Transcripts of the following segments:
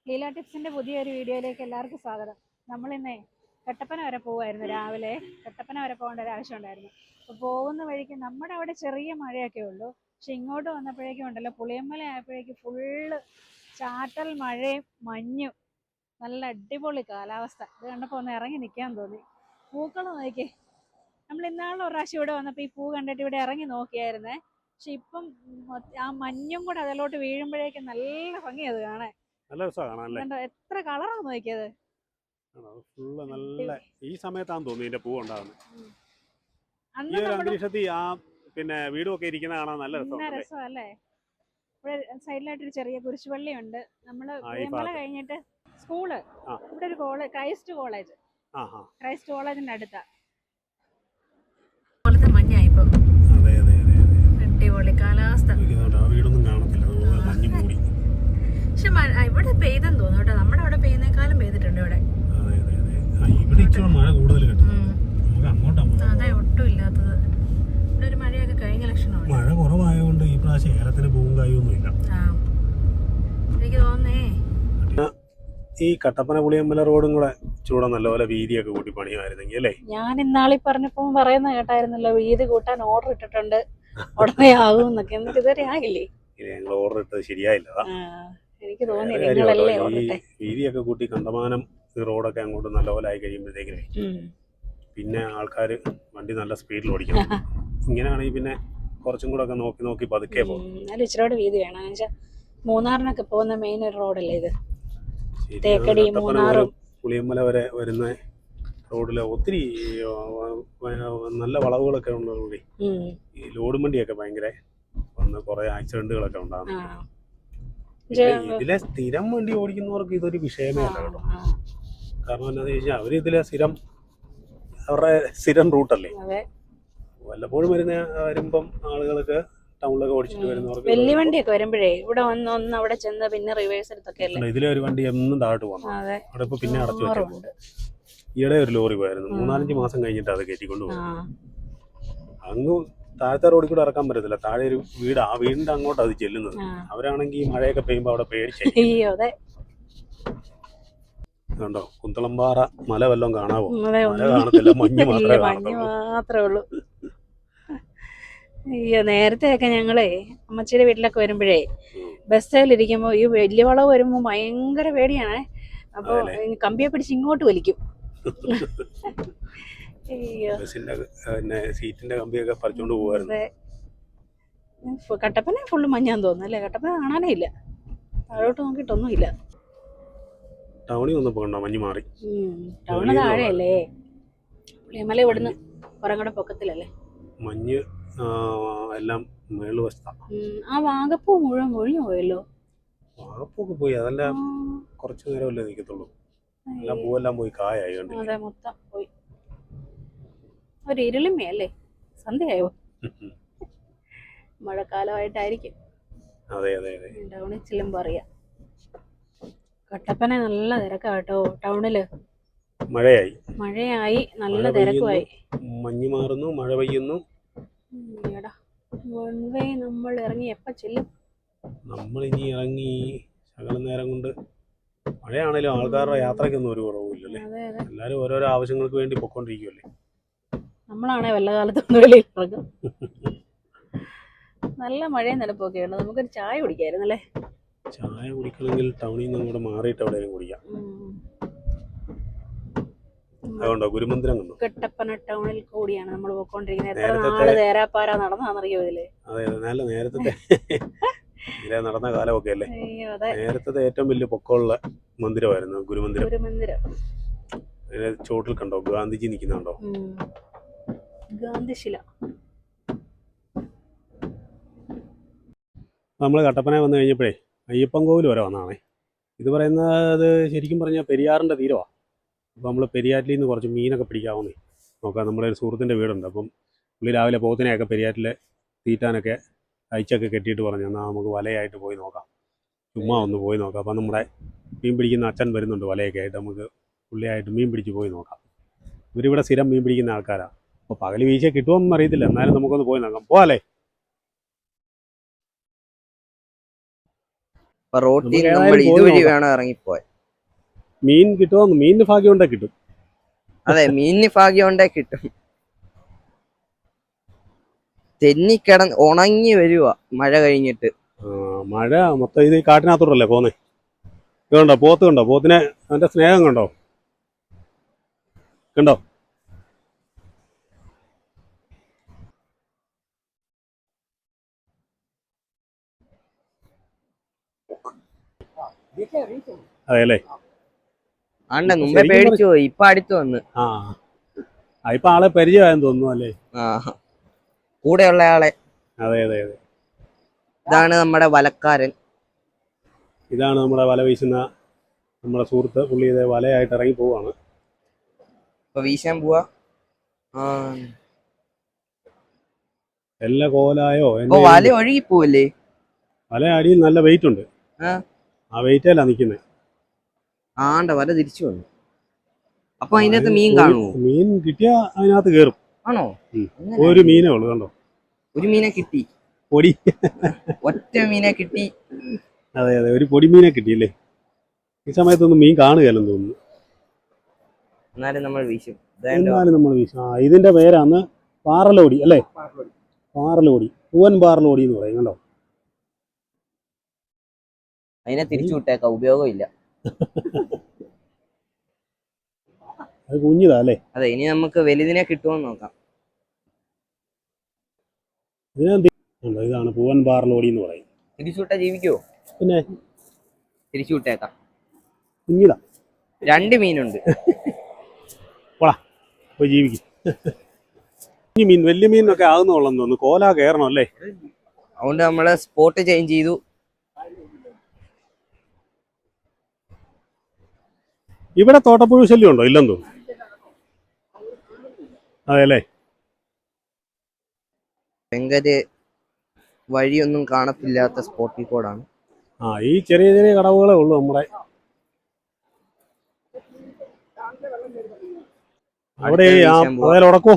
ലീല ടിപ്സിന്റെ പുതിയൊരു വീഡിയോയിലേക്ക് എല്ലാവർക്കും സ്വാഗതം. നമ്മളിന്നേ കട്ടപ്പന വരെ പോവായിരുന്നു. രാവിലെ കട്ടപ്പന വരെ പോകേണ്ട ഒരു ആവശ്യം ഉണ്ടായിരുന്നു. അപ്പോൾ പോകുന്ന വഴിക്ക് നമ്മുടെ അവിടെ ചെറിയ മഴയൊക്കെ ഉള്ളൂ. പക്ഷെ ഇങ്ങോട്ട് വന്നപ്പോഴേക്കും ഉണ്ടല്ലോ, പുളിയമ്മല ആയപ്പോഴേക്കും ഫുള്ള് ചാറ്റൽ മഴയും മഞ്ഞും, നല്ല അടിപൊളി കാലാവസ്ഥ. ഇത് കണ്ടപ്പോൾ ഒന്ന് ഇറങ്ങി നിൽക്കാൻ തോന്നി. പൂക്കൾ നോക്കിയേ. നമ്മൾ ഇന്നാളും ഒരു പ്രാവശ്യം ഇവിടെ വന്നപ്പോൾ ഈ പൂ കണ്ടിട്ട് ഇവിടെ ഇറങ്ങി നോക്കിയായിരുന്നേ. പക്ഷെ ഇപ്പം ആ മഞ്ഞും കൂടെ അതിലോട്ട് വീഴുമ്പോഴേക്കും നല്ല ഭംഗിയത് കാണാൻ. നല്ല രസമാണ്. എത്ര കളറാണ് നോക്കിയത്. ഫുള്ള് നല്ല ഈ സമയത്താണ് തോന്നുന്നു ഇതിന്റെ പൂ ഉണ്ടാകുന്നത്. ഈ അന്ന് ഒരു അന്തരീക്ഷത്തിൽ ആ പിന്നെ വീടുമൊക്കെ ഇരിക്കുന്ന കാണാൻ നല്ല രസമല്ലേ. ഇവിടെ സൈഡിലായിട്ടൊരു ചെറിയ കുരിശുപള്ളിയുണ്ട്. നമ്മള് പുളിയമ്പല കഴിഞ്ഞിട്ട് സ്കൂള്, ഇവിടെ ഒരു കോളേജ്, ക്രൈസ്റ്റ് കോളേജിന്റെ അടുത്താ. മഞ്ഞായിപ്പോ അടിപൊളി കാലാവസ്ഥ. വീടൊന്നും കാണത്തില്ല, മഞ്ഞ് മൂടി. പക്ഷെ ഇവിടെ പെയ്തെന്ന് തോന്നുന്നു കേട്ടോ. നമ്മുടെ അവിടെ പെയ്യുന്നേക്കാളും പെയ്തിട്ടുണ്ട് ഇവിടെ. മഴ കൂടുതൽ അതെ, ഒട്ടും ഇല്ലാത്തത്. ഇവിടെ ഒരു മഴയൊക്കെ കഴിഞ്ഞ ലക്ഷണമാണ്. മഴ കുറവായതുകൊണ്ട് ഈ പ്രാവശ്യം ഏലത്തിന് പൂവും കായൊന്നും ഇല്ല. എനിക്ക് തോന്നേ ഈ കട്ടപ്പന പുളിയമ്പല റോഡും കൂടെ ചൂടെ നല്ലപോലെ വീതിയൊക്കെ കൂട്ടി പണിയുമായിരുന്നെങ്കിൽ അല്ലേ. ഞാൻ ഇന്നാളീ പറഞ്ഞപ്പോ പറയുന്ന കേട്ടായിരുന്നല്ലോ, വീതി കൂട്ടാൻ ഓർഡർ ഇട്ടിട്ടുണ്ട്, ഉടനെ ആകും എന്നൊക്കെ. എന്നിട്ട് ഇതുവരെ ആയില്ലേ? ഞങ്ങൾ ഓർഡർ ഇട്ടത് ശരിയായില്ല. എനിക്ക് തോന്നി നിങ്ങളല്ലേ ഓർഡർ ഇട്ടേ. വീതിയൊക്കെ കൂട്ടി കണ്ടമാനം റോഡൊക്കെ അങ്ങോട്ട് നല്ലപോലെ ആയി കഴിയുമ്പോഴത്തേക്കിനെ പിന്നെ ആൾക്കാർ വണ്ടി നല്ല സ്പീഡിൽ ഓടിക്കണം. ഇങ്ങനെയാണെങ്കിൽ പിന്നെ കുറച്ചും കൂടെ ഒക്കെ നോക്കി നോക്കി പതുക്കെ പോകും. എന്നാലും ഇച്ചിരി വീതി വേണം. എന്നുവെച്ചാൽ മൂന്നാറിനൊക്കെ പോകുന്ന മെയിൻ ഒരു റോഡല്ലേ ഇത്. തേക്കടി മൂന്നാറും പുളിയമ്മല വരെ വരുന്ന റോഡില് ഒത്തിരി നല്ല വളവുകളൊക്കെ ഉള്ളതുകൂടി ഈ ലോഡ് വണ്ടിയൊക്കെ ഭയങ്കര കുറെ ആക്സിഡന്റുകളൊക്കെ ഉണ്ടാകും. ഇതിലെ സ്ഥിരം വണ്ടി ഓടിക്കുന്നവർക്ക് ഇതൊരു വിഷയമേ അല്ല കേട്ടോ. കാരണം എന്താണെന്ന് ചോദിച്ചാൽ അവര് ഇതിലെ അവരുടെ സ്ഥിരം റൂട്ടല്ലേ. വല്ലപ്പോഴും വരുമ്പം ആളുകൾക്ക് ടൗണിലൊക്കെ ഓടിച്ചിട്ട് വരുന്നവർക്ക് വലിയ വണ്ടിയൊക്കെ വരുമ്പോഴേ ഇവിടെ ഒന്ന് അവിടെ ചെന്ന് പിന്നെ റിവേഴ്സ് എടുത്തൊക്കെ ഇതിലെ ഒരു വണ്ടി എന്നും താഴോട്ട് പോകുന്നു. അവിടെ ഇപ്പൊ പിന്നെ അടച്ചു വെച്ചിട്ടുണ്ട്. ഈയിടെ ഒരു ലോറി പോയായിരുന്നു, 3-4 മാസം കഴിഞ്ഞിട്ട് അത് കയറ്റിക്കൊണ്ട് പോകും. അങ്ങ് താഴത്തെ റോഡിൽ കൂടെ ഇറക്കാൻ പറ്റത്തില്ല. താഴെ ഒരു വീട്, ആ വീടിന്റെ അങ്ങോട്ട് അത് ചെല്ലുന്നത്. അവരാണെങ്കിൽ മഴയൊക്കെ പെയ്യുമ്പോ അവിടെ പേടിച്ചേ. കണ്ടോ, കുന്തളംപാറ മല വല്ലതും കാണാവോ? മല കാണത്തില്ല, മഞ്ഞ് മാത്രമേ ഉള്ളൂ. അയ്യോ, നേരത്തെയൊക്കെ ഞങ്ങളെ അമ്മച്ചിയുടെ വീട്ടിലൊക്കെ വരുമ്പോഴേ ബസ്സിലിരിക്കുമ്പോ ഈ വലിയ വളവ് വരുമ്പോ ഭയങ്കര പേടിയാണേ. അപ്പൊ കമ്പിയെ പിടിച്ച് ഇങ്ങോട്ട് വലിക്കും. സീറ്റിന്റെ കമ്പിയൊക്കെ പറിച്ചോണ്ട് പോവായിരുന്നു. കട്ടപ്പന ഫുള്ള് മഞ്ഞാന്ന് തോന്നുന്നു അല്ലേ? കട്ടപ്പന കാണാനേ ഇല്ല, താഴോട്ട് നോക്കിയിട്ടൊന്നും ഇല്ല. ടൗണിൽ വന്നപ്പോ കണ്ടോ മഞ്ഞ് മാറി. ടൗണ് താഴെയല്ലേ, പുളിയമല ഇവിടുന്ന് കുറെ കൂടെ പൊക്കത്തിലല്ലേ മഞ്ഞ് എല്ലാം മേള് വശത്താ. ആ വാഗപ്പൂ മുഴുവൻ ഒഴിഞ്ഞു പോയല്ലോ. വാഗപ്പൂക്ക് പോയി, അതെല്ലാം കുറച്ചു നേരമല്ലേ നിൽക്കത്തുള്ളൂ. എല്ലാം പൂവെല്ലാം പോയി കായായി. അതെ, മൊത്തം പോയി. ഒരു ഇരുളിമയല്ലേ, സന്ധ്യയായോ? മഴക്കാലമായിട്ടായിരിക്കും. അതെ അതെ അതെ. ടൗണിൽ ചെല്ലുമ്പോ അറിയാം. കട്ടപ്പന നല്ല തിരക്കാ കേട്ടോ ടൗണില്. മഴയായി നല്ല തിരക്കുമായി. മഞ്ഞ് മാറുന്നു, മഴ പെയ്യുന്നു. വൺ വേ നമ്മൾ ഇറങ്ങി എപ്പ ചെല്ലും? നമ്മൾ ഇനി ഇറങ്ങി ശകലം നേരം കൊണ്ട്. മഴയാണേലും ആൾക്കാരുടെ യാത്രയ്ക്കൊന്നും ഒരു കുറവില്ലല്ലേ. എല്ലാരും ഓരോരോ ആവശ്യങ്ങൾക്ക് വേണ്ടി പൊക്കോണ്ടിരിക്കുവല്ലേ. നമ്മളാണെ വല്ല കാലത്തൊന്നും വെളിയിൽ ഇറങ്ങും. നല്ല മഴയും നിലപ്പൊക്കെയുണ്ട്. നമുക്കൊരു ചായ കുടിക്കായിരുന്നല്ലേ. ചായ കുടിക്കണമെങ്കിൽ ടൗണിൽ നിന്ന് അങ്ങോട്ട് മാറിയിട്ട് എവിടെയും കുടിക്കാം. അതുകൊണ്ടോ ഗുരുമന്ദിരം കണ്ടോ? കട്ടപ്പന ടൗണിൽ കൂടിയാണ് നമ്മൾ പോയിക്കൊണ്ടിരിക്കുന്നത്. എത്ര നാള് തേരാപ്പാര നടന്നാന്നറിയോ ഇതില്? അതെ, നല്ല നേരത്തെ ഇതിലെ നടന്ന കാലമൊക്കെ അല്ലേ. നേരത്തെ ഏറ്റവും വലിയ പൊക്കമുള്ള മന്ദിരമായിരുന്നു ഗുരുമന്ദിരം. അതിന്റെ ചോട്ടിൽ കണ്ടോ ഗാന്ധിജി നിൽക്കുന്നുണ്ടോ? ഗാന്ധിശില. നമ്മൾ കട്ടപ്പന വന്നു കഴിഞ്ഞപ്പോഴേ അയ്യപ്പൻ കോവിൽ വരെ വന്നതാണേ. ഇത് പറയുന്നത് ശരിക്കും പറഞ്ഞാൽ പെരിയാറിൻ്റെ തീരമാണ്. അപ്പോൾ നമ്മൾ പെരിയാറ്റിൽ നിന്ന് കുറച്ച് മീനൊക്കെ പിടിക്കാവുന്നേ നോക്കാം. നമ്മുടെ ഒരു സുഹൃത്തിൻ്റെ വീടുണ്ട്. അപ്പം പുള്ളി രാവിലെ പോത്തിനെയൊക്കെ പെരിയാറ്റിൽ തീറ്റാനൊക്കെ അയച്ചൊക്കെ കെട്ടിയിട്ട് പറഞ്ഞു, എന്നാൽ നമുക്ക് വലയായിട്ട് പോയി നോക്കാം, ചുമ്മാ ഒന്ന് പോയി നോക്കാം. അപ്പം നമ്മുടെ മീൻ പിടിക്കുന്ന അച്ഛൻ വരുന്നുണ്ട് വലയൊക്കെ ആയിട്ട്. നമുക്ക് പുള്ളിയായിട്ട് മീൻ പിടിച്ച് പോയി നോക്കാം. ഇവരിവിടെ സ്ഥിരം മീൻ പിടിക്കുന്ന ആൾക്കാരാണ്. അപ്പോൾ പകൽ വീഴ്ച കിട്ടുമോയെന്നൊന്നും അറിയത്തില്ല, എന്നാലും നമുക്കൊന്ന് പോയി നോക്കാം. പോവാല്ലേ? അപ്പൊ റോട്ടിൽ നമുക്ക് നമ്മൾ ഏതായാലും പോയി ഇതുവഴി നോക്കാം. വേണം ഇറങ്ങിപ്പോയി. മീൻ കിട്ടുമോ? മീനിന് ഭാഗ്യം ഉണ്ടേ കിട്ടും. അതെ, മീനിന് ഭാഗ്യം ഉണ്ടേ കിട്ടും. തെന്നിക്കിടന്ന് ഉണങ്ങി വരുക മഴ കഴിഞ്ഞിട്ട്. മഴ മൊത്തം ഇത് ഈ കാട്ടിനകത്തോട്ടല്ലേ പോന്നെ. ഇതുണ്ടോ പോത്ത്, കണ്ടോ പോത്തിനെ, അവന്റെ സ്നേഹം കണ്ടോ, കണ്ടോ? അതെ അല്ലേ. ആണ്ട മുമ്പേ പേടിച്ചു പോയി, ഇപ്പൊ അടുത്ത് വന്ന്. ഇപ്പൊ ആളെ പരിചയമായെന്ന് തോന്നുന്നു അല്ലേ. ആ, കൂടെയുള്ള ആളെ. അതെ അതെ അതെ. ഇതാണ് നമ്മുടെ വലക്കാരൻ. ഇതാണ് നമ്മുടെ വല വീശുന്ന നമ്മുടെ സുഹൃത്ത്. പുള്ളി ഇത് വലയായിട്ട് ഇറങ്ങി പോവാണ്. ഇപ്പൊ വീശാൻ പോവാ. എല്ലാ കോലായോ ഇപ്പൊ വല ഒഴുകി പോവല്ലേ. വല അടിയിൽ നല്ല വെയിറ്റ് ഉണ്ട്. ആ വെയിറ്റല്ല നിക്കുന്നത്. ആണ്ട വല തിരിച്ചു വന്നു. അപ്പൊ അതിനകത്ത് മീൻ കാണുമോ? മീൻ കിട്ടിയാ അതിനകത്ത് കേറും. ആണോ? ഒരു മീനേ ഉള്ളു, കണ്ടോ. ഒരു മീനെ കിട്ടി, പൊടി. ഒറ്റ മീനെ കിട്ടി. അതെ അതെ, ഒരു പൊടി മീനെ കിട്ടിയില്ലേ. ഈ സമയത്തൊന്നും മീൻ കാണുകയല്ലെന്ന് തോന്നുന്നു. എന്നാലും നമ്മൾ വീശും. എന്നാലും നമ്മൾ വീശും. ഇതിന്റെ പേരാണ് പാറലോടി അല്ലേ. പാറലോടി, പൂവൻ പാറലോടി എന്ന് പറയും, കണ്ടോ. അതിനെ തിരിച്ചു വിട്ടേക്കാം, ഉപയോഗമില്ല. അത് കുഞ്ഞിതാ അല്ലേ. അതെ, ഇനി നമുക്ക് വലുതിനെ കിട്ടുമെന്ന് നോക്കാം. ഇതാണ് പൂവൻ പാറലോടി എന്ന് പറയും. തിരിച്ചുവിട്ടാ ജീവിക്കുവോ? പിന്നെ തിരിച്ചു വിട്ടേക്കാം. കുഞ്ഞിതാ. 2 മീനുണ്ട്. പോയി ജീവിക്കും. കുഞ്ഞു മീൻ വലിയ മീനൊക്കെ ആകുന്നുള്ളെന്ന് തോന്നുന്നു. കോല കയറണം അല്ലേ. അതുകൊണ്ട് നമ്മള് സ്പോട്ട് ചേഞ്ച് ചെയ്തു. ഇവിടെ തോട്ടപ്പുഴു ശല്യം ഉണ്ടോ? ഇല്ലെന്ന് തോന്നുന്നു. അതെ അല്ലേ. ഭയങ്കര വഴിയൊന്നും കാണത്തില്ലാത്ത സ്പോട്ടിൽ കൂടാണ്. ഈ ചെറിയ ചെറിയ കടവുകളേ ഉള്ളൂ നമ്മുടെ അവിടെ. അതായത് ഉടക്കോ.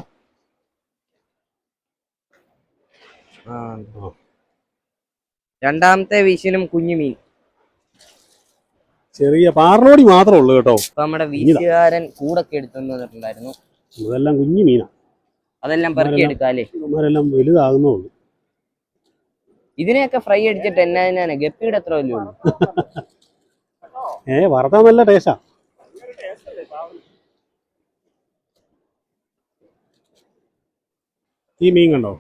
രണ്ടാമത്തെ വീശിനും കുഞ്ഞു മീൻ. ചെറിയ പാറലോടി മാത്രമേ ഉള്ളൂ കേട്ടോ. അപ്പൊ നമ്മുടെ വീശുകാരൻ കൂടൊക്കെ എടുത്തു വന്നിട്ടുണ്ടായിരുന്നു. അതെല്ലാം കുഞ്ഞു മീനാ. അതെല്ലാം പെറുക്കി എടുക്കാല്ലേ. ഇവന്മാരെല്ലാം വലുതാകുന്നുള്ളൂ. ഇതിനെയൊക്കെ ഫ്രൈ അടിച്ചിട്ട് എന്നാ ഗപ്പിയുടെ എത്ര വലിയ ഉള്ളൂ. വറുത്താ നല്ല ടേസ്റ്റാ. ഈ മീൻ കണ്ടോ,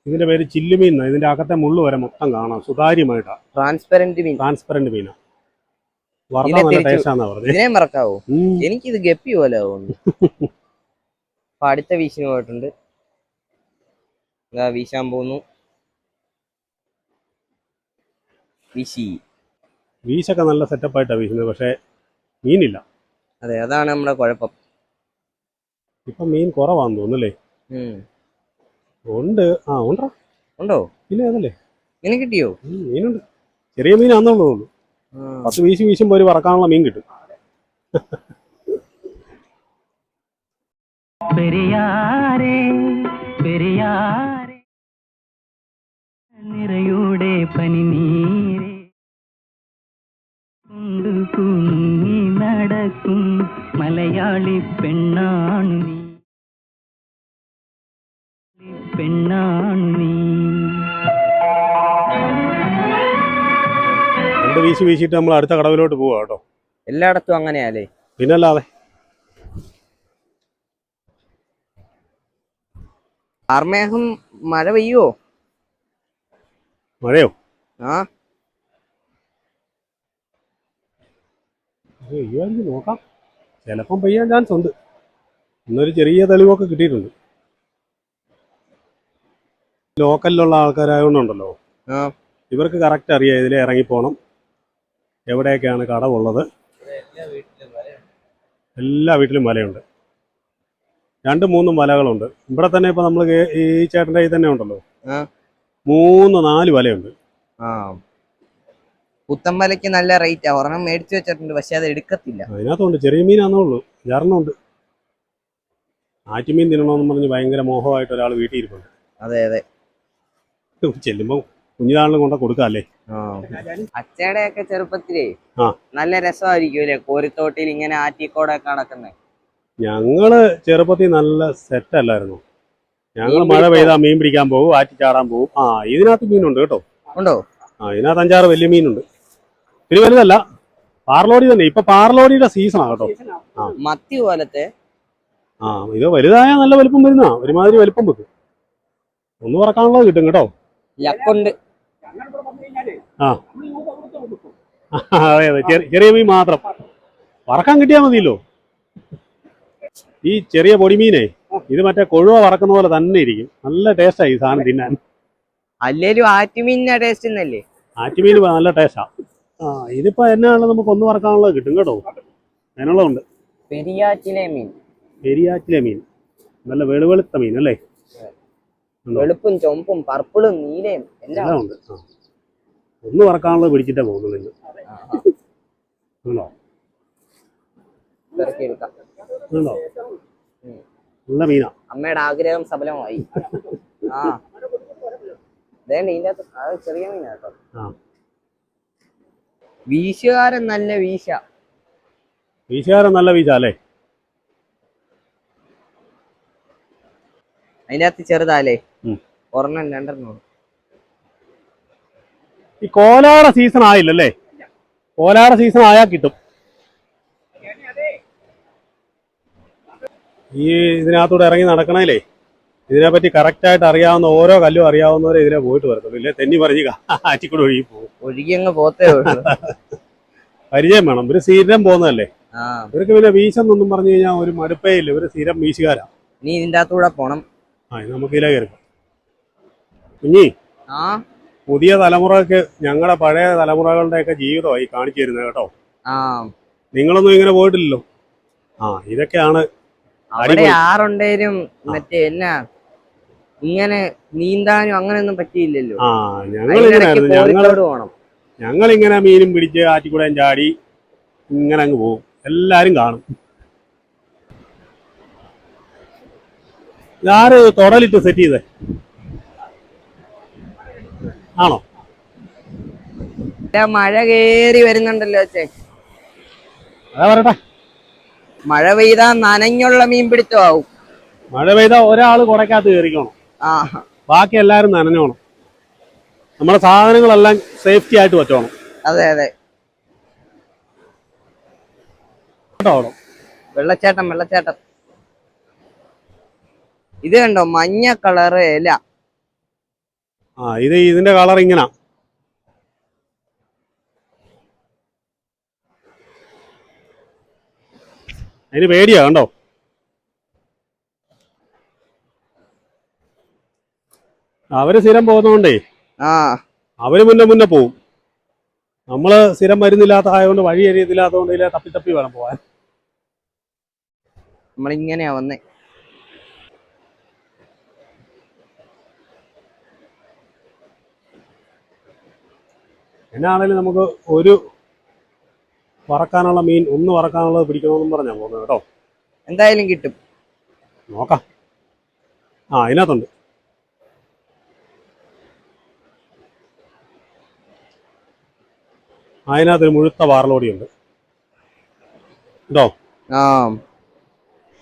ഇതിന്റെ പേര് ചില്ലുമീൻ. ഇതിന്റെ അകത്തെ മുള്ളു വരെ മൊത്തം കാണാം, സുതാര്യമായിട്ടാ. ട്രാൻസ്പെറന്റ് മീൻ. ട്രാൻസ്പെറന്റ് മീനാ. വറുത്താ നല്ല ടേസ്റ്റാന്നാ പറഞ്ഞത്. ഇതിനെ മറക്കാവോ? എനിക്കിത് ഗപ്പി പോലെ ആവുന്നു. അപ്പൊ അടുത്ത വീശിന് പോയിട്ടുണ്ട്. വീശാൻ പോകുന്നു. വീശൊക്കെ നല്ല സെറ്റപ്പായിട്ടാ വീശുന്നത്, പക്ഷെ മീനില്ല. അതെ, അതാണ് നമ്മുടെ കുഴപ്പം. ഇപ്പൊ മീൻ കുറവാന്ന് തോന്നുന്നല്ലേ. ഉണ്ട്. ഉണ്ടോ? പിന്നെ അതല്ലേ. മീൻ കിട്ടിയോ? മീനുണ്ട്. ചെറിയ മീനാന്നുള്ളൂ. 10 വീശുമ്പോ ഒരു വറക്കാനുള്ള മീൻ കിട്ടും. പെരിയാരേ പെരിയാരേ നിറയുടെ പനിനീരേ കൊണ്ടു കുഞ്ഞി നടക്കും മലയാളി പെണ്ണാണു നീ, പെണ്ണാണു നീ. 2 വീശി വീശിട്ട് നമ്മൾ അടുത്ത കടവിലോട്ട് പോവാ കേട്ടോ. എല്ലായിടത്തും അങ്ങനെയല്ലേ. പിന്നല്ലാതെ. ആർമേഘം മഴ പെയ്യോ? മഴയോ? നോക്കാം, ചിലപ്പം പെയ്യാൻ ചാൻസ് ഉണ്ട്. ഇന്നൊരു ചെറിയ തെളിവൊക്കെ കിട്ടിയിട്ടുണ്ട്. ലോക്കലിലുള്ള ആൾക്കാരായതുകൊണ്ടുണ്ടല്ലോ, ഇവർക്ക് കറക്റ്റ് അറിയാം ഇതിലെ ഇറങ്ങിപ്പോണം, എവിടെയൊക്കെയാണ് കടവുള്ളത്. എല്ലാ വീട്ടിലും വലയുണ്ട്. 2-3 വലകളുണ്ട്. ഇവിടെ തന്നെ ഇപ്പൊ നമ്മൾ ഈ ചേട്ടൻ്റെ കയ്യിൽ തന്നെ ഉണ്ടല്ലോ 3-4 വലയുണ്ട്. പുത്തമ്പലയ്ക്ക് നല്ല റേറ്റാ. ഒരെണ്ണം മേടിച്ചു വെച്ചിട്ടുണ്ട്, പക്ഷെ അത് എടുക്കത്തില്ല. അതിനകത്തുണ്ട്. ചെറിയ മീനാന്നുള്ളൂ, 6 ആറ്റുമീൻ തിന്നണമെന്ന് പറഞ്ഞ് ഭയങ്കര മോഹമായിട്ട് ഒരാൾ വീട്ടിൽ ഇരിപ്പുണ്ട്. അതെ അതെ. ചെല്ലുമ്പോൾ കുഞ്ഞിനാളിലും കൊണ്ട് കൊടുക്കാം അല്ലേ. അച്ഛയുടെ ഒക്കെ ചെറുപ്പത്തിലേ ആ. നല്ല രസമായിരിക്കുമല്ലേ കോരിത്തോട്ടിൽ ഇങ്ങനെ ആറ്റിക്കോടെ ഒക്കെ നടക്കുന്നത്. ഞങ്ങള് ചെറുപ്പത്തിൽ നല്ല സെറ്റ് അല്ലായിരുന്നു. ഞങ്ങൾ മീൻ മഴ പിടിക്കോ? പെയ്താൽ മീൻ പിടിക്കാൻ പോകും, ആറ്റി ചാടാൻ പോകും. ഇതിനകത്ത് മീനുണ്ട് കേട്ടോ. ഉണ്ടോ? ഇതിനകത്ത് 5-6 വലിയ മീനുണ്ട്. പിന്നെ വലുതല്ല, പാർലോടി തന്നെ. ഇപ്പൊ പാർലോടിയുടെ സീസണാണ് കേട്ടോ. മത്തി പോലത്തെ. ഇത് വലുതായ നല്ല വലിപ്പം വരുന്ന ഒരുമാതിരി വലിപ്പം വെക്കും. ഒന്ന് പറക്കാനുള്ളത് കിട്ടും കേട്ടോ. ലക്കുണ്ട്. അതെ അതെ, ചെറിയ മീൻ മാത്രം വറക്കാൻ കിട്ടിയാൽ മതിയല്ലോ. ഈ ചെറിയ പൊടിമീനെ ഇത് മറ്റേ കൊഴുവ വറക്കുന്ന പോലെ തന്നെ ഇരിക്കും. നല്ല ടേസ്റ്റായി ഈ സാധനം തിന്നാൻ. അല്ലേലും ആറ്റുമീനിന്റെ ടേസ്റ്റ് എന്നല്ലേ. ആറ്റുമീൻ നല്ല ടേസ്റ്റാ. ഇതിപ്പോ എന്നാണല്ലോ നമുക്ക് ഒന്ന് വറക്കാനുള്ളത് കിട്ടും കേട്ടോ. അതിനുള്ളതുണ്ട്. പെരിയാറ്റിലെ മീൻ. പെരിയാറ്റിലെ മീൻ നല്ല വെളുവെളുത്ത മീൻ അല്ലേ. വെളുപ്പും ചുമപ്പും പർപ്പിളും നീലയും എല്ലാം ഉണ്ട്. ഒന്ന് വറക്കാനുള്ളത് പിടിച്ചിട്ടേ പോകുന്നുള്ളൂ. പെറുക്കിയെടുക്കാം. നല്ല മീനാ. അമ്മയുടെ ആഗ്രഹം സഫലമായി. ഇതിന്റെ അകത്ത് ചെറിയ മീനാ കേട്ടോ. വീശുകാരൻ നല്ല വീശുകാരൻ നല്ല വീശ അല്ലേ. അതിന്റെ അകത്ത് ചെറുതാലേ. ഒരെണ്ണം 2 ഈ കോലാട സീസൺ ആയില്ലല്ലേ. കോലാട സീസൺ ആയാൽ കിട്ടും. ഈ ഇതിനകത്തൂടെ ഇറങ്ങി നടക്കണേലേ ഇതിനെപ്പറ്റി കറക്റ്റായിട്ട് അറിയാവുന്ന ഓരോ കല്ലും അറിയാവുന്നവരെ ഇതിനെ പോയിട്ട് വരത്തുള്ളൂ. ഇല്ലേ തെന്നി പറഞ്ഞ് ആറ്റിക്കൂടെ ഒഴുകി പോകും. ഒഴുകി അങ്ങ് പോത്തേ ഉള്ളൂ. പരിചയം വേണം. ഇവര് സ്ഥിരം പോകുന്നതല്ലേ. ഇവർക്ക് പിന്നെ വീശെന്നൊന്നും പറഞ്ഞു കഴിഞ്ഞാൽ ഒരു മടുപ്പേ ഇല്ല. ഇവര് സ്ഥിരം വീശുകാരാ. നീ ഇതിന്റെ അകത്തൂടെ പോണം. നമുക്ക് ഇതിലേ കയറി കുഞ്ഞി. പുതിയ തലമുറക്ക് ഞങ്ങളുടെ പഴയ തലമുറകളുടെയൊക്കെ ജീവിതമായി കാണിച്ചു തരുന്നത് കേട്ടോ. നിങ്ങളൊന്നും ഇങ്ങനെ പോയിട്ടില്ലല്ലോ. ഇതൊക്കെയാണ്. അവിടെ ആറുണ്ടേലും മറ്റേ എന്നാ ഇങ്ങനെ നീന്താനും അങ്ങനെയൊന്നും പറ്റിയില്ലല്ലോ. ഞങ്ങളിങ്ങനെ മീനും പിടിച്ച് ആറ്റിക്കൂടെയും ചാടി ഇങ്ങനെ അങ്ങ് പോകും. എല്ലാരും കാണും. ഇതാര് തൊടലിട്ട് സെറ്റ് ചെയ്തേ ആണോ? മഴ കേറി വരുന്നുണ്ടല്ലോ അച്ഛേ. അതാ പറയട്ടെ. മഴ പെയ്താ നനഞ്ഞുള്ള മീൻ പിടുത്തമാവും. മഴ പെയ്താ ഒരാള് കുടക്കകത്ത് കയറിക്കോണം. ബാക്കി എല്ലാരും നനഞ്ഞോണം. നമ്മുടെ സാധനങ്ങളെല്ലാം സേഫ്റ്റി ആയിട്ട് വെച്ചോണം. അതെ അതെ. വെള്ളച്ചാട്ടം. ഇത് കണ്ടോ, മഞ്ഞ കളറ് ഇല. ഇതിന്റെ കളർ ഇങ്ങനെ. അതിന് പേടിയാ കണ്ടോ. അവര് സ്ഥിരം പോകുന്നോണ്ടേ അവര് മുന്നേ പോവും. നമ്മള് സ്ഥിരം വരുന്നില്ലാത്ത ആയതുകൊണ്ട് വഴി അറിയത്തില്ലാത്തതുകൊണ്ട് ഇതിലെ തപ്പി വേണം പോവാൻ. നമ്മളിങ്ങനെയാ വന്നേ. എന്നാണേലും നമുക്ക് ഒരു വറക്കാനുള്ള മീൻ ഒന്ന് വറക്കാനുള്ളത് പിടിക്കണമെന്നും പറഞ്ഞാ പോകുന്നത് കേട്ടോ. എന്തായാലും കിട്ടും. നോക്കാം. അതിനകത്തുണ്ട്. അതിനകത്തൊരു മുഴുത്ത പാർലോടിയുണ്ട് കേട്ടോ.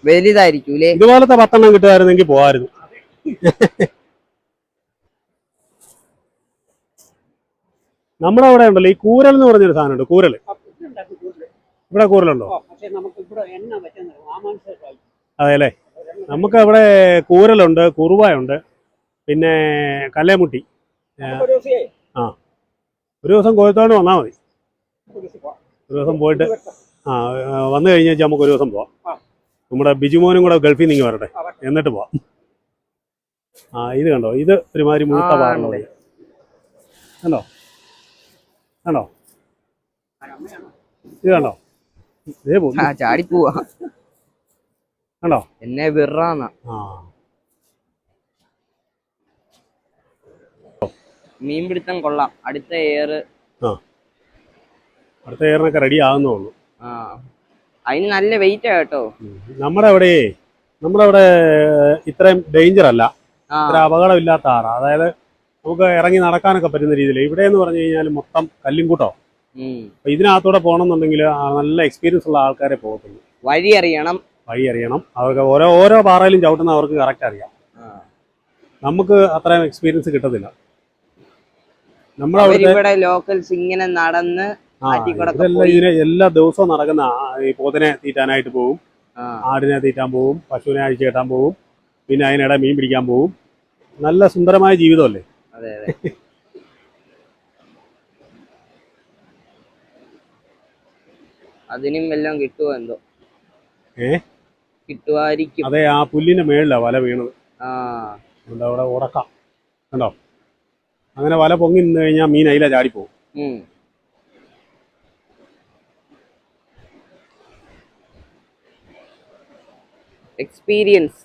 വലുതായിരിക്കൂലേ. ഇതുപോലത്തെ 10 കിട്ടുമായിരുന്നെങ്കിൽ പോവായിരുന്നു. നമ്മുടെ അവിടെ ഉണ്ടല്ലോ ഈ കൂരൽ എന്ന് പറഞ്ഞൊരു സാധനമുണ്ട്. കൂരൽ ഇവിടെ കൂരലുണ്ടോ? അതെ അല്ലേ. നമുക്ക് അവിടെ കൂരലുണ്ട്, കുറുവായുണ്ട്, പിന്നെ കല്ലേമുട്ടി. ഒരു ദിവസം കോയത്തോട് വന്നാൽ മതി. ഒരു ദിവസം പോയിട്ട് വന്നു കഴിഞ്ഞാൽ നമുക്ക് ഒരു ദിവസം പോവാം. നമ്മുടെ ബിജുമോനും കൂടെ ഗൾഫിൽ നിന്ന് വരട്ടെ, എന്നിട്ട് പോവാം. ഇത് കണ്ടോ, ഇത് ഒരുമാതിരി മുഴുത്ത പാറലോടി കണ്ടോ. ഇത് കണ്ടോ, ചാടിപ്പോവാ കണ്ടോ. എന്നെ വിറാന്ന മീൻപിടുത്തം കൊള്ളാം. അടുത്ത ഏറിനൊക്കെ റെഡി ആകുന്നുള്ളൂ. അതിന് നല്ല വെയിറ്റ് കേട്ടോ. നമ്മുടെ അവിടെ ഇത്രയും ഡേഞ്ചർ അല്ല, ഇത്ര അപകടമില്ലാത്ത ആറാ. അതായത് നമുക്ക് ഇറങ്ങി നടക്കാനൊക്കെ പറ്റുന്ന രീതിയിൽ. ഇവിടെ എന്ന് പറഞ്ഞു കഴിഞ്ഞാൽ മൊത്തം കല്ലും കൂട്ടോ. അപ്പൊ ഇതിനകത്തൂടെ പോകണമെന്നുണ്ടെങ്കിൽ നല്ല എക്സ്പീരിയൻസ് ഉള്ള ആൾക്കാരെ പോകത്തുള്ളൂ. വഴി അറിയണം. അവർക്ക് ഓരോ പാറയിലും ചവിട്ടുന്ന അവർക്ക് കറക്റ്റ് അറിയാം. നമുക്ക് അത്രയും എക്സ്പീരിയൻസ് കിട്ടത്തില്ല. നമ്മളിവിടെ ലോക്കൽസ് ഇങ്ങനെ നടന്ന് ഇതിനെ എല്ലാ ദിവസവും നടക്കുന്ന ഈ പോത്തിനെ തീറ്റാനായിട്ട് പോകും, ആടിനെ തീറ്റാൻ പോകും, പശുവിനെ അഴിച്ചു കെട്ടാൻ പോകും, പിന്നെ അതിനിടെ മീൻ പിടിക്കാൻ പോകും. നല്ല സുന്ദരമായ ജീവിതമല്ലേ. അതെ അതിനും എല്ലാം കിട്ടുമോ എന്തോ. കിട്ടുമായിരിക്കും. അതെ, ആ പുല്ലിന്റെ മേളിലാ വല വീണത്. അവിടെ ഉടക്കാം കണ്ടോ. അങ്ങനെ വല പൊങ്ങി നിന്ന് കഴിഞ്ഞാൽ മീൻ അതില ചാടിപ്പോവും. എക്സ്പീരിയൻസ്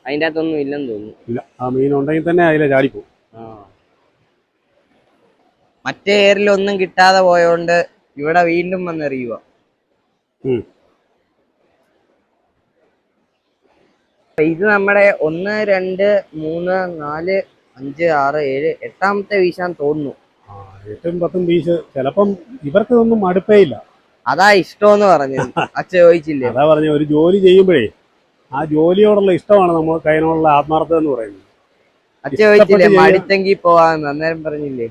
അതിൻ്റെ അകത്തൊന്നും ഇല്ലെന്ന് തോന്നുന്നു. ഇല്ല, ആ മീൻ ഉണ്ടെങ്കിൽ തന്നെ അതില ചാടിപ്പോവും. മറ്റേ ഏരിലൊന്നും കിട്ടാതെ പോയോണ്ട് ഇവിടെ വീണ്ടും വന്നെറിയുക. ഇത് നമ്മുടെ 1, 2, 3, 4, 5, 6, 7 8ാമത്തെ വീശാൻ തോന്നുന്നു. 8ഉം 10ഉം വീശ്. ചിലപ്പം ഇവർക്ക് ഒന്നും മടുപ്പേ ഇല്ല. അതാ ഇഷ്ടമെന്ന് പറഞ്ഞു. അച്ഛ ചോദിച്ചില്ലേ? അതാ പറഞ്ഞ ഒരു ജോലി ചെയ്യുമ്പോഴേ ആ ജോലിയോടുള്ള ഇഷ്ടമാണ് നമ്മൾ കൈനോടുള്ള ആത്മാർത്ഥത എന്ന് പറയുന്നത്. അച്ഛ ചോദിച്ചില്ലേ മടുത്തെങ്കിൽ പോവാന്ന്? അന്നേരം പറഞ്ഞില്ലേ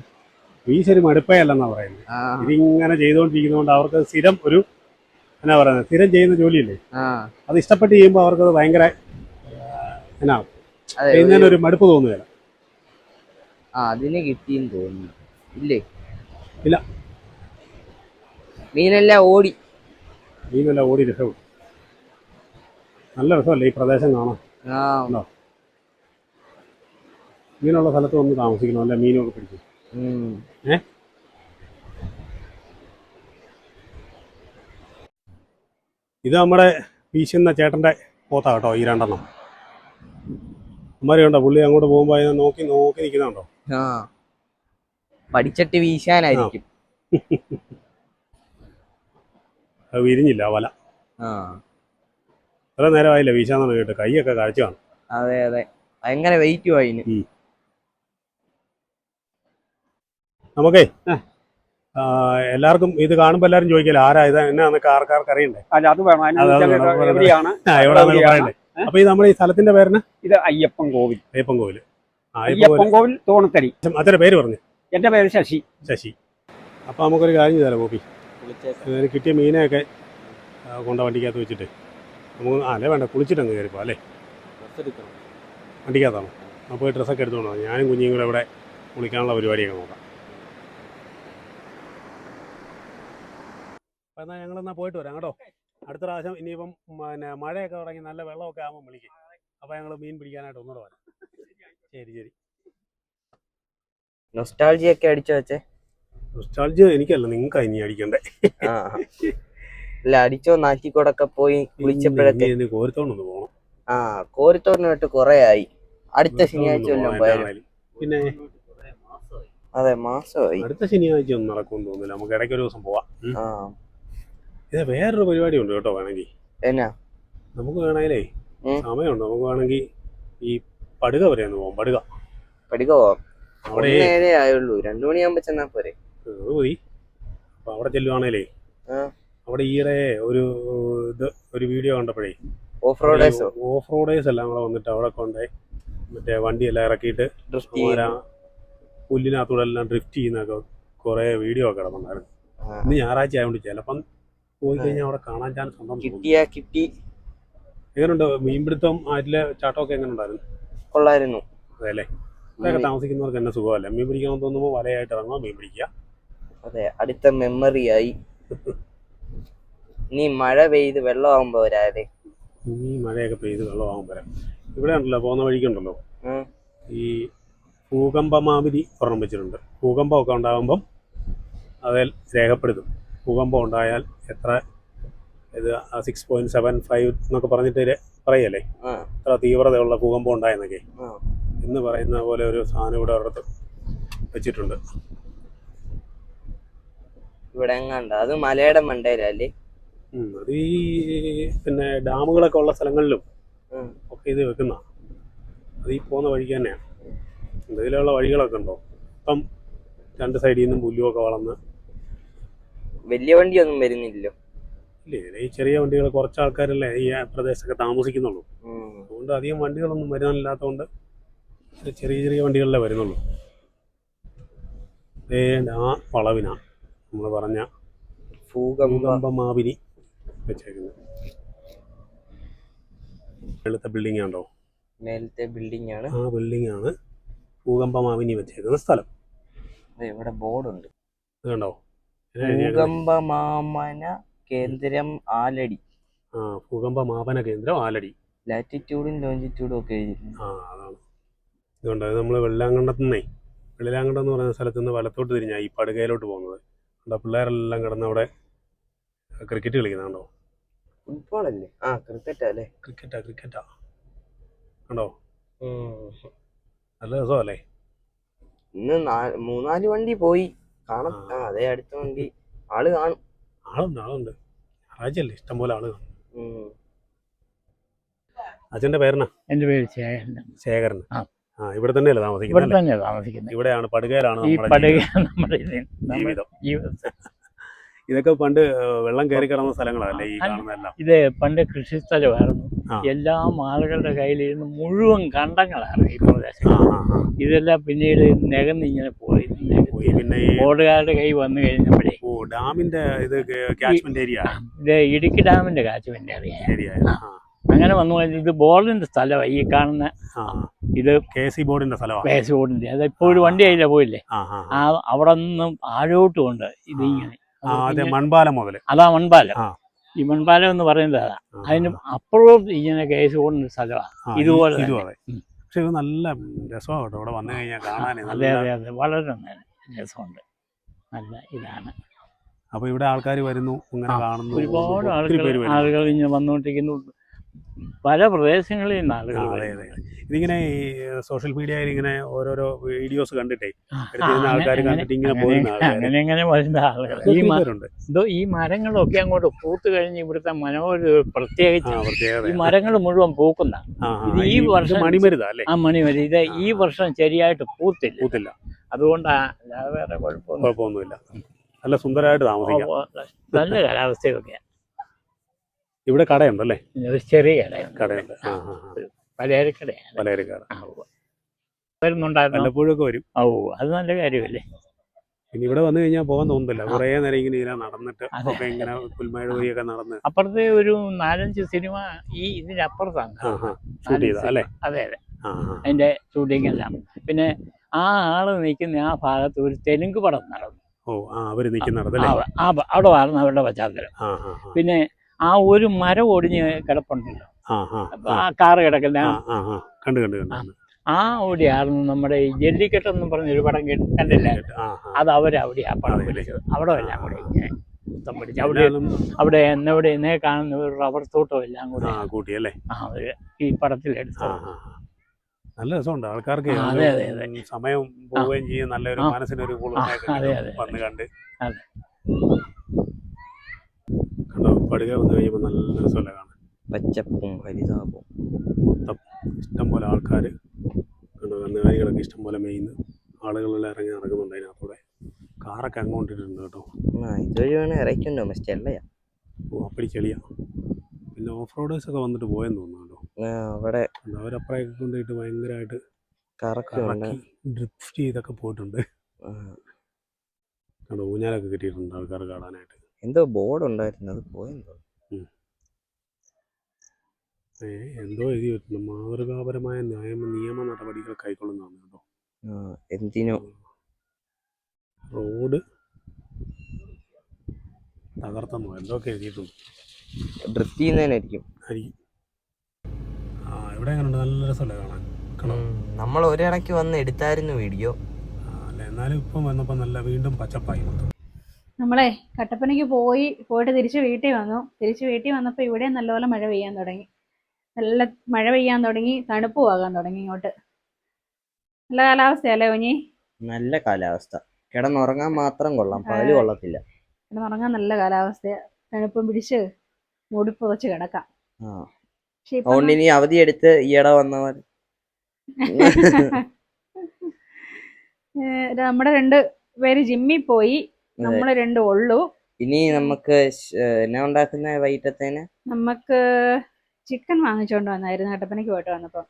വീശൊരു മടുപ്പേ അല്ലെന്നാ പറയുന്നത്. ഇതിങ്ങനെ ചെയ്തുകൊണ്ടിരിക്കുന്നതുകൊണ്ട് അവർക്ക് സ്ഥിരം സ്ഥിരം ചെയ്യുന്ന ജോലിയല്ലേ. അത് ഇഷ്ടപ്പെട്ട് ചെയ്യുമ്പോൾ അവർക്കത് ഭയങ്കര ചെയ്യുന്നതിനൊരു മടുപ്പ് തോന്നുകയില്ല. അതിന് കിട്ടിയെന്ന് തോന്നുന്നു. ഇല്ലേ? ഇല്ല, മീനെല്ലാം ഓടി രക്ഷപ്പെട്ടു. നല്ല രസമല്ലേ ഈ പ്രദേശം കാണാൻ. ഇങ്ങനെയുള്ള സ്ഥലത്ത് വന്ന് താമസിക്കണം അല്ലെ, മീനൊക്കെ പിടിക്കും. ഇത് നമ്മുടെ വീശുന്ന ചേട്ടന്റെ പോത്താ കേട്ടോ, ഈ 2 അമ്മമാര് കണ്ടോ. പുള്ളി അങ്ങോട്ട് പോകുമ്പോ അതിനെ നോക്കി നിൽക്കുന്നുണ്ടോ. പഠിച്ചിട്ട് വീശാനായിരിക്കും. അത് വിരിഞ്ഞില്ല വല. എത്ര നേരമായില്ല വീശാന്നാണ് കേട്ടോ. കൈയൊക്കെ കാഴ്ച കാണും. അതെ ഭയങ്കര വെയിറ്റ് ആയിന്. നമുക്കേ എല്ലാവർക്കും ഇത് കാണുമ്പോ എല്ലാരും ചോദിക്കല്ലോ ആരാ ഇത് എന്നാന്നൊക്കെ ആർക്കാർക്ക് അറിയണ്ടേ. എവിടെയാണെന്നൊക്കെ പറയണ്ടേ. അപ്പൊ ഇത് നമ്മുടെ ഈ സ്ഥലത്തിന്റെ പേരിന് ഇത് അയ്യപ്പൻ കോവിൽ. അയ്യപ്പൻ കോവിൽ തോണത്തടി. അച്ഛന്റെ പേര് പറഞ്ഞു. എന്റെ പേര് ശശി. അപ്പൊ നമുക്കൊരു കാര്യം ചെയ്താലോ ഗോപി, കിട്ടിയ മീനെയൊക്കെ കൊണ്ട വണ്ടിക്കകത്ത് വെച്ചിട്ട് നമുക്ക് അല്ലേ വേണ്ട കുളിച്ചിട്ടങ്ങ് കയറിപ്പോ അല്ലേ. വണ്ടിക്കകത്താണോ? അപ്പോൾ പോയി ഡ്രസ്സൊക്കെ എടുത്തോണ്ടോ. ഞാനും കുഞ്ഞും കൂടെ ഇവിടെ കുളിക്കാനുള്ള പരിപാടിയൊക്കെ നോക്കാം. അപ്പോൾ എന്നാൽ ഞങ്ങളെന്നാൽ പോയിട്ട് വരാം കേട്ടോ. അടുത്ത പ്രാവശ്യം ഇനിയിപ്പം പിന്നെ മഴയൊക്കെ തുടങ്ങി നല്ല വെള്ളമൊക്കെ ആകുമ്പോൾ വിളിക്കും. അപ്പോൾ ഞങ്ങൾ മീൻ പിടിക്കാനായിട്ട് ഒന്നുകൂടെ വരാം. ശരി. നൊസ്റ്റാൾജിയൊക്കെ അടിച്ചു വെച്ചേ. നൊസ്റ്റാൾജിയ എനിക്കല്ല, നിങ്ങൾക്കാ ഇനി അടിക്കണ്ടേ. അല്ല അടിച്ചോ. നാറ്റിക്കോടൊക്കെ പോയി കുളിച്ചപ്പോഴൊക്കെ കോരിത്തോണ്ടൊന്ന് പോകണം. കോരിത്തോടിനോട്ട് കൊറേ ആയി. അടുത്ത ശനിയാഴ്ച പിന്നെ അതെ മാസമായി. അടുത്ത ശനിയാഴ്ച ഒന്നും നടക്കുമെന്ന് തോന്നുന്നില്ല. നമുക്ക് ഇടയ്ക്ക് ഒരു ദിവസം പോവാം. ഇത് വേറൊരു പരിപാടി ഉണ്ട് കേട്ടോ. വേണമെങ്കിൽ എന്നാ നമുക്ക് വേണമെങ്കിലേ സമയമുണ്ട്. നമുക്ക് വേണമെങ്കിൽ ഈ പടുക വരെ ഒന്ന് പോവാം. പടുക പോവാം. അവിടെ 7 ആയുള്ളൂ. 2 മണിയാകുമ്പോ ചെന്നാ പോരെ. മതി. അപ്പൊ അവിടെ ചെല്ലുവാണേലേ അവിടെ ഈയിടെ ഒരു വീഡിയോ കണ്ടപ്പോഴേ ഓഫ് റോഡേഴ്സ് എല്ലാം കൂടെ വന്നിട്ട് അവിടെ കൊണ്ടേ മറ്റേ വണ്ടിയെല്ലാം ഇറക്കിയിട്ട് പുല്ലിനകത്തൂടെ എല്ലാം ഡ്രിഫ്റ്റ് ചെയ്യുന്നൊക്കെ കുറെ വീഡിയോ ഒക്കെ കിടന്നുണ്ടായിരുന്നു. ഇന്ന് ഞായറാഴ്ച ആയതുകൊണ്ട് ചിലപ്പം പോയി കഴിഞ്ഞാൽ അവിടെ കാണാൻ ചാൻസ് ഉണ്ടോ. കിട്ടി. എങ്ങനെയുണ്ട് മീൻപിടുത്തം? ആറ്റിലെ ചാട്ടമൊക്കെ എങ്ങനെ ഉണ്ടായിരുന്നു? കൊള്ളായിരുന്നു. അതെ അല്ലേ. ഇവിടെയൊക്കെ താമസിക്കുന്നവർക്ക് എന്നെ സുഖമല്ല. മീൻ പിടിക്കണം തോന്നുമ്പോൾ വലയായിട്ട് ഇറങ്ങുക, മീൻ പിടിക്കുക. അതെ, അടുത്ത മെമ്മറിയായി. ഇനി മഴ പെയ്ത് വെള്ളമാകുമ്പോ വരാതെ. ഇനി മഴയൊക്കെ പെയ്ത് വെള്ളമാകുമ്പോൾ വരാം. ഇവിടെ ഉണ്ടല്ലോ, പോകുന്ന വഴിക്കുണ്ടല്ലോ ഈ ഭൂകമ്പമാവിധി ഒരെണ്ണം വെച്ചിട്ടുണ്ട്. ഭൂകമ്പമൊക്കെ ഉണ്ടാകുമ്പം അതിൽ രേഖപ്പെടുത്തും. ഭൂകമ്പം ഉണ്ടായാൽ എത്ര ഇത് 6.75 എന്നൊക്കെ പറഞ്ഞിട്ട് പറയല്ലേ, എത്ര തീവ്രതയുള്ള ഭൂകമ്പം ഉണ്ടായെന്നൊക്കെ എന്ന് പറയുന്ന പോലെ ഒരു സാധനം ഇവിടെ ഒരിടത്ത് വെച്ചിട്ടുണ്ട്. ഇവിടെ എങ്ങാണ്ട് അത് മലയുടെ മണ്ടയിലല്ലേ. അത് ഈ പിന്നെ ഡാമുകളൊക്കെ ഉള്ള സ്ഥലങ്ങളിലും ഒക്കെ ഇത് വെക്കുന്ന അത് ഈ പോകുന്ന വഴിക്ക് തന്നെയാണ്. എന്തെങ്കിലുമുള്ള വഴികളൊക്കെ ഉണ്ടോ? ഇപ്പം 2 സൈഡിൽ നിന്നും പുല്ലുമൊക്കെ വളർന്ന് വലിയ വണ്ടിയൊന്നും വരുന്നില്ലല്ലോ. ഇല്ലേ, ഈ ചെറിയ വണ്ടികൾ കുറച്ച് ആൾക്കാരല്ലേ ഈ പ്രദേശത്തൊക്കെ താമസിക്കുന്നുള്ളൂ. അതുകൊണ്ട് അധികം വണ്ടികളൊന്നും വരുന്നില്ലാത്തതുകൊണ്ട് ചെറിയ ചെറിയ വണ്ടികളിലേ വരുന്നുള്ളൂ. ആ വളവിനാ നമ്മൾ പറഞ്ഞ ഭൂകമ്പ മാവിനി വെച്ചേക്കുന്നത്. വെളുത്ത ബിൽഡിംഗ് ആണോ? മേലത്തെ ബിൽഡിംഗ് ആണ്. ആ ബിൽഡിംഗ് ആണ് ഭൂകമ്പ മാവിനി വെച്ചേക്കുന്ന സ്ഥലം. ഇവിടെ ബോർഡുണ്ട്, ഇത് കണ്ടോ? ഭൂകമ്പ മാമന കേന്ദ്രം ആലടി. ഭൂകമ്പ മാപന കേന്ദ്രം ആലടി. ലാറ്റിറ്റ്യൂഡും ലോഞ്ചിറ്റ്യൂഡും ഒക്കെ എഴുതിയിട്ടുണ്ട്. അതാണ്. ഇതുകൊണ്ട് അത് നമ്മൾ വെള്ളാങ്കണ്ടത്തുനിന്നേ, വെള്ളിലാങ്കണ്ടം എന്ന് പറയുന്ന സ്ഥലത്ത് നിന്ന് വലത്തോട്ട് തിരിഞ്ഞാൽ ഈ പടുകയിലോട്ട് പോകുന്നത്. അവിടെ പിള്ളേരെല്ലാം കിടന്ന് അവിടെ ക്രിക്കറ്റ് കളിക്കുന്നുണ്ടോ? ഫുട്ബോൾ അല്ലേ? ക്രിക്കറ്റാ അല്ലേ? ക്രിക്കറ്റാ കണ്ടോ? നല്ല രസമല്ലേ? ഇന്ന് 3-4 വണ്ടി പോയി കാണാം. അതേ അടുത്ത വണ്ടി ആള് കാണും. ആളുണ്ട് ഞായറാഴ്ചയല്ലേ, ഇഷ്ടംപോലെ ആള് കാണും. അച്ഛൻ്റെ പേരെന്നാ? എൻ്റെ പേര് ശേഖരൻ. ശേഖരൻ. ഇവിടെ തന്നെയല്ലേ താമസിക്കുന്നത്? ഇവിടെ തന്നെയാണ് താമസിക്കുന്നത്. ഇവിടെയാണ് പടുകയിലാണ് ഈ പടുക നമ്മുടെ ജീവിതം. ഇതൊക്കെ പണ്ട് വെള്ളം കയറി കിടന്ന സ്ഥലങ്ങളല്ലേ ഈ കാണുന്നതെല്ലാം? ഇത് പണ്ട് കൃഷിസ്ഥലമായിരുന്നു. എല്ലാ ആളുകളുടെ കയ്യിലിരുന്ന് മുഴുവൻ കണ്ടങ്ങളാണ് ഈ പ്രദേശം. ഇതെല്ലാം പിന്നീട് നികന്നിങ്ങനെ പോയി. പിന്നെ ബോർഡുകാരുടെ കൈ വന്നു കഴിഞ്ഞപ്പോഴേ ഡാമിന്റെ ഇത് കാച്ച്മെന്റ് ഏരിയ, ഇത് ഇടുക്കി ഡാമിന്റെ കാച്ച്മെന്റ് ഏരിയ അങ്ങനെ വന്നു. ഇത് ബോർഡിന്റെ സ്ഥലമാണ് ഈ കാണുന്ന. ഇത് KC ബോർഡിന്റെ സ്ഥലമാണ്. KC ബോർഡിന്റെ. അത് ഇപ്പോൾ ഒരു വണ്ടി അതിലെ പോയില്ലേ, അവിടെ നിന്നും ആഴോട്ടും ഉണ്ട് ഇതിങ്ങനെ. മൺപാലം മുതൽ അതാ മൺപാലം. ഈ മൺപാലം എന്ന് പറയുന്നത് അതാ. അതിന് അപ്പുറവും ഇങ്ങനെ KC ബോർഡിന്റെ സ്ഥലമാണ് ഇതുപോലെ. പക്ഷെ ഇത് നല്ല രസമാണ് കേട്ടോ ഇവിടെ വന്നു കഴിഞ്ഞാൽ കാണാൻ. അതെ വളരെ രസമുണ്ട്. നല്ല ഇതാണ്. അപ്പൊ ഇവിടെ ആൾക്കാർ വരുന്നു, ഇങ്ങനെ കാണുന്നു. ഒരുപാട് ആളുകൾ ഇങ്ങനെ വന്നുകൊണ്ടിരിക്കുന്നു. പല പ്രദേശങ്ങളിൽ നിന്ന് ആളുകൾ. ഇതിങ്ങനെ ഈ സോഷ്യൽ മീഡിയയിൽ ഇങ്ങനെ ഓരോരോ വീഡിയോസ് കണ്ടിട്ടേ ആൾക്കാർ കണ്ടിട്ട് ഇങ്ങനെ അങ്ങനെ വരുന്ന ആളുകൾ. ഈ മരങ്ങളൊക്കെ അങ്ങോട്ട് പൂത്ത് കഴിഞ്ഞ് ഇവിടുത്തെ മനോഹര പ്രത്യേകിച്ച് ഈ മരങ്ങൾ മുഴുവൻ പൂക്കുന്ന. ഇത് ഈ വർഷം മണിമരുതാ അല്ലേ? മണിമരുത്. ഇത് ഈ വർഷം ശരിയായിട്ട് പൂത്തില്ല. അതുകൊണ്ടാണ് വേറെ കുഴപ്പമൊന്നുമില്ല. നല്ല സുന്ദരമായിട്ട് താമസിക്കാം. നല്ല കാലാവസ്ഥയൊക്കെയാണ്. ഇവിടെ കടയുണ്ടല്ലേ? ചെറിയ കടയുണ്ട്. പലചരക്കടയാണ്. വല്ലപ്പോഴൊക്കെ വരും. അത് നല്ല കാര്യമല്ലേ? പിന്നെ ഇവിടെ വന്നു കഴിഞ്ഞാൽ പോകാൻ തോന്നുന്നില്ല. കുറേ നേരം ഇങ്ങനെ നടന്നിട്ട് ഒക്കെ ഇങ്ങനെ പുൽമേട് വഴിയൊക്കെ നടന്ന്. അപ്പുറത്ത് ഒരു 4-5 സിനിമ ഈ ഇതിനപ്പുറത്താണ് ഷൂട്ട് ചെയ്ത അല്ലേ? അതെ അതിന്റെ ഷൂട്ടിംഗ് എല്ലാം. പിന്നെ ആ ആള് നിൽക്കുന്ന ആ ഭാഗത്ത് ഒരു തെലുങ്ക് പടം നടന്നു. അവര് നിൽക്കുന്നിടത്തല്ലേ? അവിടെ വാർന്ന അവരുടെ പശ്ചാത്തലം. പിന്നെ ആ ഒരു മരം ഒടിഞ്ഞ് കിടപ്പുണ്ടല്ലോ, ആ കാറ് കിടക്കുന്ന ആ ഓടിയായിരുന്നു നമ്മുടെ ഈ ജല്ലിക്കെട്ടെന്നും പറഞ്ഞൊരു പടം കണ്ടില്ല? അത് അവരവിടെയാ പടം പിടിച്ചത്. അവിടെ എല്ലാം കൂടെ ഇങ്ങനെ മൊത്തം പിടിച്ച് അവിടെ എന്നെ കാണുന്ന ഒരു റബ്ബർ തോട്ടം എല്ലാം കൂടെ കൂട്ടിയല്ലേ അവര് ഈ പടത്തിലെടുത്തു. നല്ല രസമുണ്ട്. ആൾക്കാർക്ക് സമയം പോവുകയും ചെയ്യും. നല്ലൊരു മനസ്സിനൊരു വന്ന് കണ്ട് കണ്ടോ? പടുക വന്നു കഴിയുമ്പോൾ നല്ല രസമല്ല കാണാൻ. പച്ചപ്പും ഹരിതാപവും മൊത്തം ഇഷ്ടംപോലെ ആൾക്കാർ കണ്ടോ? കന്നുകാലികളൊക്കെ ഇഷ്ടംപോലെ മെയ്യുന്നു. ആളുകളെല്ലാം ഇറങ്ങി നടക്കുന്നുണ്ട് അതിനകത്തൂടെ. കാറൊക്കെ അങ്ങോട്ടിട്ടുണ്ട് കേട്ടോ. ഇതുവഴി വേണേ ഇറക്കുന്നുണ്ടോ? മസ്റ്റല്ലയാ. അപ്പടി ചെളിയാ. പിന്നെ ഓഫ് റോഡേഴ്സ് ഒക്കെ വന്നിട്ട് പോയെന്ന് തോന്നുന്നു കേട്ടോ. അവിടെ അവരപ്പുറയൊക്കെ കൊണ്ടുപോയിട്ട് ഭയങ്കരമായിട്ട് കറക്കി ഡ്രിഫ്റ്റ് ചെയ്തൊക്കെ പോയിട്ടുണ്ട്. കണ്ടോ? ഊഞ്ഞാലൊക്കെ കിട്ടിയിട്ടുണ്ട് ആൾക്കാർ കാണാനായിട്ട്. എന്തോ ബോർഡ് ഉണ്ടായിരുന്നു, അത് പോയെന്തോ. എന്തോ എഴുതി വെച്ചിട്ടുണ്ട്. മാതൃകാപരമായ നിയമ നടപടികൾ കൈക്കൊള്ളുന്നതാണ് കേട്ടോ. എന്തിനോ റോഡ് തകർത്തെന്നോ എന്തൊക്കെ എഴുതിയിട്ടുണ്ട്. ഡ്രിഫ്റ്റ് ചെയ്യുന്നതിനായിരിക്കും. ഇവിടെ എങ്ങനെയുണ്ട്? നല്ല രസമല്ലേ കാണാൻ? നമ്മൾ ഒരിടയ്ക്ക് വന്ന് എടുത്തായിരുന്നു വീഡിയോ. അല്ല, എന്നാലും ഇപ്പം വന്നപ്പോൾ നല്ല വീണ്ടും പച്ചപ്പായി മൊത്തം. നമ്മളെ കട്ടപ്പനയ്ക്ക് പോയിട്ട് തിരിച്ച് വീട്ടിൽ വന്നപ്പോൾ ഇവിടെ നല്ലപോലെ മഴ പെയ്യാൻ തുടങ്ങി. നല്ല മഴ പെയ്യാൻ തുടങ്ങി, തണുപ്പ് ആകാൻ തുടങ്ങി. ഇങ്ങോട്ട് നല്ല കാലാവസ്ഥയല്ലേ കുഞ്ഞി? നല്ല കാലാവസ്ഥ. കിടന്നുറങ്ങാൻ മാത്രം കൊള്ളാം, പകല് കൊള്ളത്തില്ല. കിടന്നുറങ്ങാൻ നല്ല കാലാവസ്ഥ. തണുപ്പും പിടിച്ച് മൂടിപ്പുതച്ച് കിടക്കാം. പക്ഷെ ഇപ്പൊ അതുകൊണ്ട് ഇനി അവധി എടുത്ത് ഈയിടെ വന്നവർ നമ്മുടെ 2 പേര് ജിമ്മിൽ പോയി, നമ്മള് 2 ഉള്ളൂ. ഇനി നമുക്ക് എന്നാ ഉണ്ടാക്കുന്ന വൈകിട്ടത്തേന്? നമുക്ക് ചിക്കൻ വാങ്ങിച്ചോണ്ട് വന്നായിരുന്നു കട്ടപ്പനയ്ക്ക് പോയിട്ട് വന്നപ്പോ.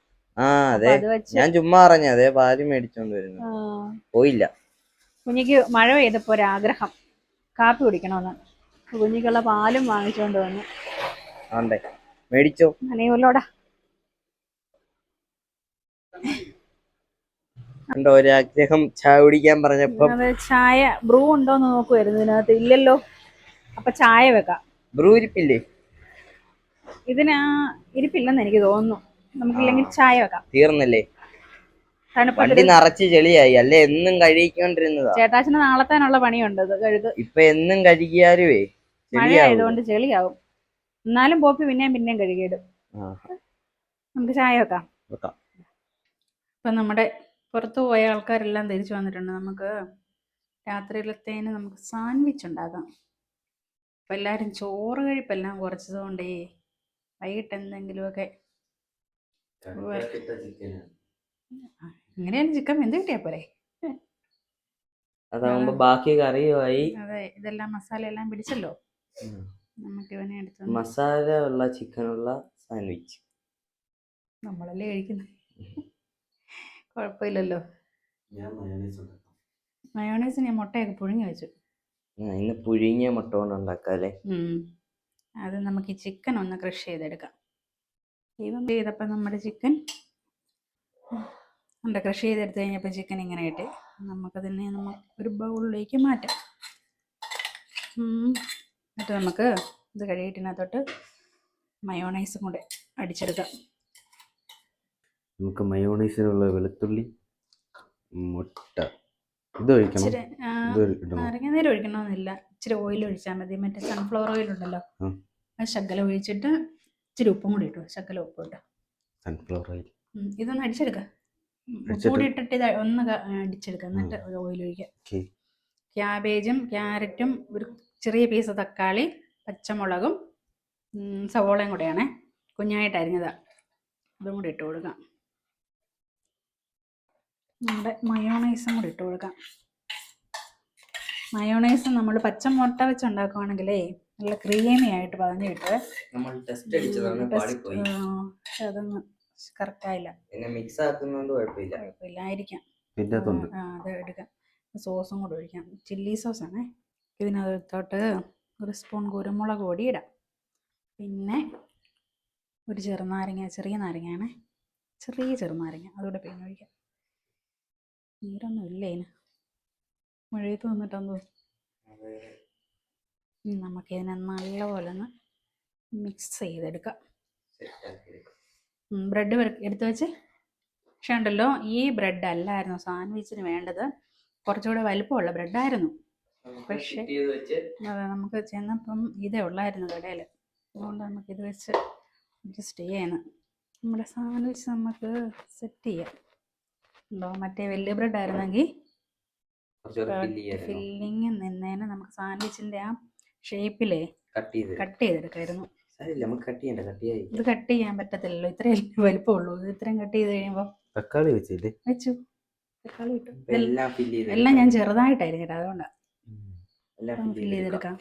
അതെ, അത് വെച്ച് ഞാൻ ചുമ്മാ പറഞ്ഞ അതേ പാല് മേടിച്ചോണ്ട് വരുന്നു, പോയില്ല. കുഞ്ഞിക്ക് മഴ പെയ്തപ്പോ ഒരാഗ്രഹം കാപ്പി കുടിക്കണമെന്ന്. കുഞ്ഞിക്കുള്ള പാലും വാങ്ങിച്ചോണ്ട് വന്നു. ആണ്ടേ മേടിച്ചോ, നനയുള്ളോടാ. കണ്ടോ ഒരാഗ്രഹം ചായ കുടിക്കാൻ പറഞ്ഞപ്പോ. അത് ചായ ബ്രൂ ഉണ്ടോന്ന് നോക്കുവായിരുന്നു, ഇതിനകത്ത് ഇല്ലല്ലോ. അപ്പൊ ചായ വെക്കാം. ബ്രൂ ഇരിപ്പില്ലേ? ഇതിന് ഇരിപ്പില്ലെന്ന് എനിക്ക് തോന്നുന്നു. നമുക്കില്ലെങ്കിൽ ചായ വെക്കാം. തീർന്നല്ലേ? വണ്ടി തണുപ്പത്തിൽ നിറച്ച് ചെളിയായി, അല്ലെ എന്നും കഴുകിക്കൊണ്ടിരുന്നതാ. ചേട്ടാച്ചന് നാളത്തേനുള്ള പണിയുണ്ട്. ഇത് കഴുകു. ഇപ്പൊ എന്നും കഴുകിയാലുവേ മഴ ആയതുകൊണ്ട് ചെളിയാവും. എന്നാലും പോപ്പി പിന്നെയും കഴുകിയിടും. നമുക്ക് ചായ വെക്കാം. ഇപ്പൊ നമ്മുടെ പുറത്തു പോയ ആൾക്കാരെല്ലാം തിരിച്ചു വന്നിട്ടുണ്ട്. നമുക്ക് രാത്രിയിലത്തേന് നമുക്ക് സാൻഡ്വിച്ച് ഉണ്ടാക്കാം. അപ്പൊ എല്ലാരും ചോറ് കഴിപ്പെല്ലാം കുറച്ചതുകൊണ്ടേ വൈകിട്ട് എന്തെങ്കിലുമൊക്കെ ഇങ്ങനെയാണ് ചിക്കൻ വെന്ത് കിട്ടിയാ പോരെ. അതാവുമ്പോ ബാക്കി കറിയുമായി. അതെ, ഇതെല്ലാം മസാല എല്ലാം പിടിച്ചല്ലോ. നമുക്ക് ഇവനെ എടുത്തു മസാല ഉള്ള ചിക്കനുള്ള സാൻഡ്വിച്ച് നമ്മളല്ലേ കഴിക്കുന്നത്, കുഴപ്പമില്ലല്ലോ. മയോണൈസ് ഞാൻ മുട്ടയൊക്കെ പുഴുങ്ങി വെച്ചു. ഇന്ന് പുഴുങ്ങിയ മുട്ട കൊണ്ട് ഉണ്ടാക്കാല്ലേ. അത് നമുക്ക് ഈ ചിക്കൻ ഒന്ന് ക്രഷ് ചെയ്തെടുക്കാം. ചെയ്തപ്പോൾ നമ്മുടെ ചിക്കൻ ക്രഷ് ചെയ്തെടുത്ത് കഴിഞ്ഞപ്പോൾ ചിക്കൻ ഇങ്ങനെ ഇട്ട് നമുക്കതിനെ ഒരു ബൗളിലേക്ക് മാറ്റാം. എന്നിട്ട് നമുക്ക് ഇത് കഴുകിയിട്ടിനകത്തോട്ട് മയോണൈസും കൂടെ അടിച്ചെടുക്കാം. നമുക്ക് മയോണൈസിനുള്ള വെളുത്തുള്ളി, മുട്ട, ഇത് ഒഴിക്കണം. നാരങ്ങാനീര് ഒഴിക്കണമെന്നില്ല, ഇച്ചിരി ഓയിൽ ഒഴിച്ചാൽ മതി. മറ്റേ സൺഫ്ലവർ ഓയിൽ ഉണ്ടല്ലോ, അത് ശകലം ഒഴിച്ചിട്ട് ഇച്ചിരി ഉപ്പും കൂടി ഇട്ടു, ശകലം ഉപ്പ് ഇട്ടു. സൺഫ്ലവർ ഓയിൽ ഇതൊന്ന് അടിച്ചെടുക്കാം. കൂടി ഇട്ടിട്ട് ഇത് ഒന്ന് അടിച്ചെടുക്കാം. എന്നിട്ട് ഓയിൽ ഒഴിക്കാം. ക്യാബേജും ക്യാരറ്റും ഒരു ചെറിയ പീസ് തക്കാളി, പച്ചമുളകും സവോളയും കൂടെയാണേ, കുഞ്ഞായിട്ട് അരിഞ്ഞതാ. ഇതും കൂടി ഇട്ട് കൊടുക്കാം. നമ്മുടെ മയോണൈസും കൂടി ഇട്ട് കൊടുക്കാം. മയോണൈസ് നമ്മൾ പച്ചമുട്ട വെച്ച് ഉണ്ടാക്കുവാണെങ്കിലേ നല്ല ക്രീമി ആയിട്ട് പതഞ്ഞ് കിട്ടുവേ. അതൊന്നും കറക്റ്റായില്ല. മിക്സ് ആക്കുന്നതുകൊണ്ട് കുഴപ്പമില്ലായിരിക്കാം. അത് എടുക്കാം. സോസും കൂടെ ഒഴിക്കാം. ചില്ലി സോസാണേ. ഇതിനകത്തോട്ട് ഒരു സ്പൂൺ കുരുമുളക് പൊടി ഇടാം. പിന്നെ ഒരു ചെറുനാരങ്ങ, ചെറിയ നാരങ്ങയാണേ, ചെറുനാരങ്ങ അതുകൂടെ പിന്നെ ഒഴിക്കാം. നീരൊന്നും ഇല്ല ഇതിന്, മഴയത്ത് വന്നിട്ടെന്തോ. നമുക്കിതിനെ നല്ലപോലെ ഒന്ന് മിക്സ് ചെയ്തെടുക്കാം. ബ്രെഡ് എടുത്ത് വെച്ച്. പക്ഷെ ഉണ്ടല്ലോ, ഈ ബ്രെഡ് അല്ലായിരുന്നു സാൻഡ്വിച്ചിന് വേണ്ടത്, കുറച്ചുകൂടെ വലിപ്പമുള്ള ബ്രെഡായിരുന്നു. പക്ഷേ അതെ, നമുക്ക് ചെന്നപ്പം ഇതേ ഉള്ളായിരുന്നു കടയിൽ. അതുകൊണ്ട് നമുക്കിത് വെച്ച് അഡ്ജസ്റ്റ് ചെയ്യാന്ന്. നമ്മുടെ സാൻഡ്വിച്ച് നമുക്ക് സെറ്റ് ചെയ്യാം. ഉണ്ടോ, മറ്റേ വലിയ ബ്രെഡ് ആയിരുന്നെങ്കിൽ ഫില്ലിങ് നിന്നേനെ നമുക്ക് സാൻഡ്വിച്ചിന്റെ ആ ഷേപ്പിലേ കട്ട് ചെയ്തെടുക്കായിരുന്നു. ഇത് കട്ട് ചെയ്യാൻ പറ്റത്തില്ലല്ലോ, ഇത്രയും വലിപ്പമുള്ളൂ. ഇത് ഇത്രയും കട്ട് ചെയ്ത് കഴിയുമ്പോൾ തക്കാളി വെച്ചു. തക്കാളി ഇട്ടു. എല്ലാം ഞാൻ ചെറുതായിട്ടായിരുന്നു കേട്ടോ, അതുകൊണ്ടാണ്. ഫില്ല് ചെയ്തെടുക്കാം.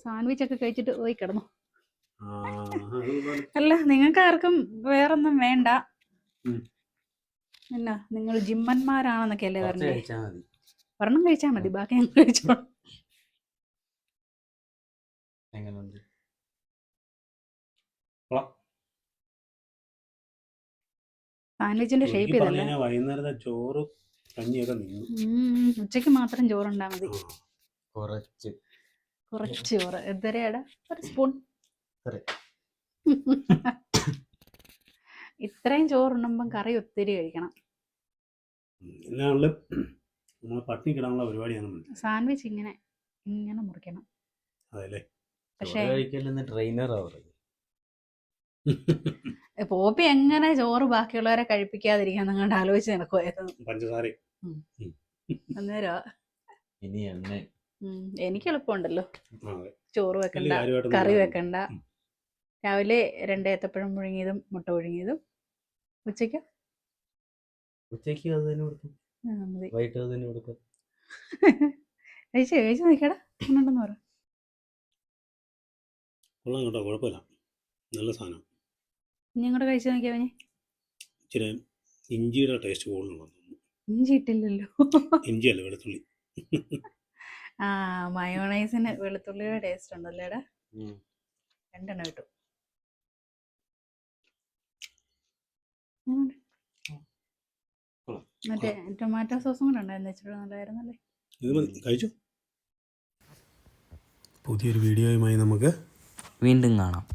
സാൻഡ്വിച്ച് ഒക്കെ കഴിച്ചിട്ട് പോയി കിടന്നു. അല്ല, നിങ്ങൾക്ക് ആർക്കും വേറൊന്നും വേണ്ട, എന്നാ നിങ്ങൾ ജിമ്മന്മാരാണെന്നൊക്കെ അല്ലേ പറഞ്ഞേ? ഒരെണ്ണം കഴിച്ചാൽ മതി, ബാക്കി ഞങ്ങൾ കഴിച്ചോളാം. സാൻഡ്വിച്ചിന്റെ ഷേപ്പ് ചെയ്തല്ലേ. വൈകുന്നേരത്തെ ചോറ് കഞ്ഞിയൊക്കെ നിന്നു. ഉച്ചക്ക് മാത്രം ചോറുണ്ടാ മതി. കുറച്ച് ചോറ്. എന്തരയാടാ? ഒരു സ്പൂൺ. ഇത്രയും ചോറുണ്ണുമ്പം കറി ഒത്തിരി കഴിക്കണം. പട്ടിണി കിടാനുള്ള പരിപാടിയാണ്. സാൻഡ്വിച്ച് ഇങ്ങനെ മുറിക്കണം. പക്ഷേ പോപ്പി എങ്ങനെ ചോറ് ബാക്കിയുള്ളവരെ കഴിപ്പിക്കാതിരിക്കാൻ നിങ്ങളുടെ ആലോചിച്ച് നടക്കുമായിരുന്നു. പഞ്ചസാര അന്നേരം എനിക്ക് എളുപ്പമുണ്ടല്ലോ, ചോറ് വെക്കണ്ട, കറി വെക്കണ്ട, രാവിലെ 2 ഏത്തപ്പഴം പുഴുങ്ങിയതും മുട്ട പുഴുങ്ങിയതും. ഉച്ചയ്ക്ക് ഉച്ചയ്ക്ക് അത് തന്നെ കൊടുക്കും, മതി. വൈകിട്ട് അത് തന്നെ കൊടുക്കും. കഴിച്ച് നോക്കിയാടാ ഉണ്ടെന്ന് പറ. കൊള്ളാം കേട്ടോ, കുഴപ്പമില്ല, നല്ല സാധനം. ഇനി അങ്ങോട്ട് കഴിച്ച് നോക്കിയാവനെ. ഇച്ചിരി ഇഞ്ചിയുടെ ടേസ്റ്റ് കൂടുതലുണ്ടെന്ന് തോന്നുന്നു. ഇഞ്ചി ഇട്ടില്ലല്ലോ. ഇഞ്ചിയല്ല, വെളുത്തുള്ളി. ആ മയോണൈസിന് വെളുത്തുള്ളിയുടെ ടേസ്റ്റ് ഉണ്ടല്ലേടാ. 2 എണ്ണം ഇട്ടു. മറ്റേ ടൊമാറ്റോ സോസും കൂടെ ഉണ്ടായിരുന്നു, ഇച്ചിരി നല്ലതായിരുന്നല്ലേ. ഇത് മതി, കഴിച്ചു. പുതിയൊരു വീഡിയോയുമായി നമുക്ക് വീണ്ടും കാണാം.